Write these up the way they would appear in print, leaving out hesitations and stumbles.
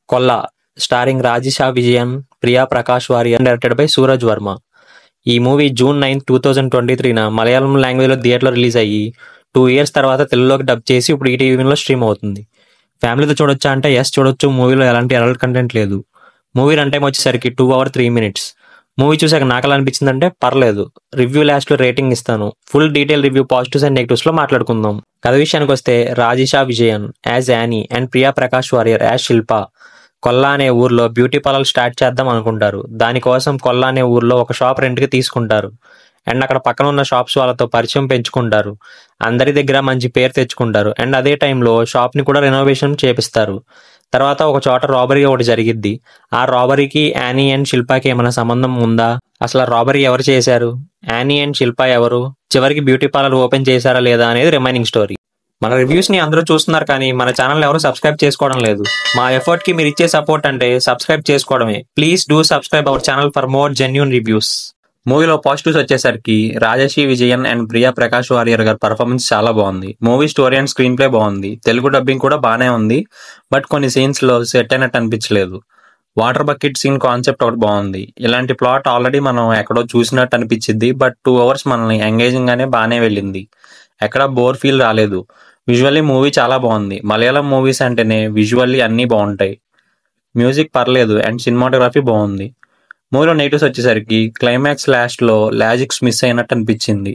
Kolla starring Rajisha Vijayan, Priya Prakash Varrier, directed by Sooraj Varma. ఈ movie June 9, 2023న Malayalam లాంగ్వేజ్లో థియేటర్లో రిలీజ్ అయ్యి 2 years తర్వాత తెలుగులోకి డబ్ చేసి ఇప్పుడు ఈటీవీలో స్ట్రీమ్ అవుతుంది. ఫ్యామిలీతో చూడొచ్చా అంటే ఎస్ చూడొచ్చు. మూవీలో ఎలాంటి అడల్ట్ కంటెంట్ లేదు. మూవీ రన్ టైం వచ్చేసరికి 2 hours 3 minutes. మూవీ చూసాక నాకు ఎలా అనిపించిందంటే పర్లేదు. రివ్యూ లాస్ట్లో రేటింగ్ ఇస్తాను. Full detail review positives and నెగిటివ్స్లో మాట్లాడుకుందాం. కథ విషయానికి వస్తే Rajisha Vijayan as Annie and Priya Prakash Varrier as Shilpa Kolla అనే ఊర్లో బ్యూటీ పార్లర్ స్టార్ట్ చేద్దాం అనుకుంటారు. దానికోసం కొల్లా అనే ఊర్లో ఒక షాప్ రెంట్కి తీసుకుంటారు. అండ్ అక్కడ పక్కన ఉన్న షాప్స్ వాళ్ళతో పరిచయం పెంచుకుంటారు. అందరి దగ్గర మంచి పేరు తెచ్చుకుంటారు. అండ్ అదే టైంలో షాప్ని కూడా రెనోవేషన్ చేపిస్తారు. తర్వాత ఒక చోట రాబరీ ఒకటి జరిగిద్ది. ఆ రాబరీకి యానీ అండ్ శిల్పకి ఏమైనా సంబంధం ఉందా? అసలు ఆ రాబరీ ఎవరు చేశారు? యానీ అండ్ శిల్ప ఎవరు? చివరికి బ్యూటీ పార్లర్ ఓపెన్ చేశారా లేదా అనేది రిమైనింగ్ స్టోరీ. మన రివ్యూస్ని అందరూ చూస్తున్నారు కానీ మన ఛానల్ ఎవరు సబ్స్క్రైబ్ చేసుకోవడం లేదు. మా ఎఫర్ట్కి మీరు ఇచ్చే సపోర్ట్ అంటే సబ్స్క్రైబ్ చేసుకోవడమే. Please do subscribe our channel for more genuine reviews. మూవీలో పాజిటివ్స్ వచ్చేసరికి రాజశ్రీ విజయన్ అండ్ ప్రియా ప్రకాష్ వారియర్ గారి పర్ఫార్మెన్స్ చాలా బాగుంది. Movie story and screen play బాగుంది. తెలుగు డబ్బింగ్ కూడా బాగానే ఉంది. బట్ కొన్ని సీన్స్లో సెట్ అయినట్టు అనిపించలేదు. వాటర్ బకెట్ సీన్ కాన్సెప్ట్ ఒకటి బాగుంది. ఇలాంటి ప్లాట్ ఆల్రెడీ మనం ఎక్కడో చూసినట్టు అనిపించింది. బట్ 2 hours మనల్ని ఎంగేజింగ్ గానే బాగానే వెళ్ళింది. ఎక్కడా బోర్ ఫీల్ రాలేదు. విజువల్లీ మూవీ చాలా బాగుంది. మలయాళం మూవీస్ అంటేనే విజువల్లీ అన్నీ బాగుంటాయి. మ్యూజిక్ పర్లేదు అండ్ సినిమాటోగ్రఫీ బాగుంది. మూవీలో నెగిటివ్స్ వచ్చేసరికి క్లైమాక్స్ లాస్ట్లో లాజిక్స్ మిస్ అయినట్టు అనిపించింది.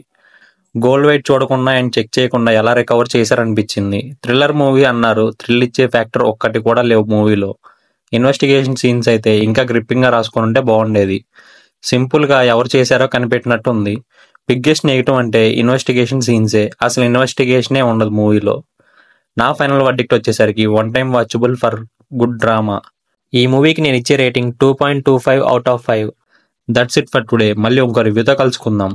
గోల్డ్ వెయిట్ చూడకుండా అండ్ చెక్ చేయకుండా ఎలా రికవర్ చేశారనిపించింది. థ్రిల్లర్ మూవీ అన్నారు, థ్రిల్ ఇచ్చే ఫ్యాక్టర్ ఒక్కటి కూడా లేవు మూవీలో. ఇన్వెస్టిగేషన్ సీన్స్ అయితే ఇంకా గ్రిప్పింగ్గా రాసుకొని ఉంటే బాగుండేది. సింపుల్గా ఎవరు చేశారో కనిపెట్టినట్టు ఉంది. బిగ్గెస్ట్ నెగిటివ్ అంటే ఇన్వెస్టిగేషన్ సీన్సే. అసలు ఇన్వెస్టిగేషనే ఉండదు మూవీలో. నా ఫైనల్ వర్డిక్ట్ వచ్చేసరికి 1 time watchable for good drama. ఈ మూవీకి నేను ఇచ్చే rating 2.25 out of 5. That's it for today. మళ్ళీ ఇంకో రివ్యూతో కలుసుకుందాం.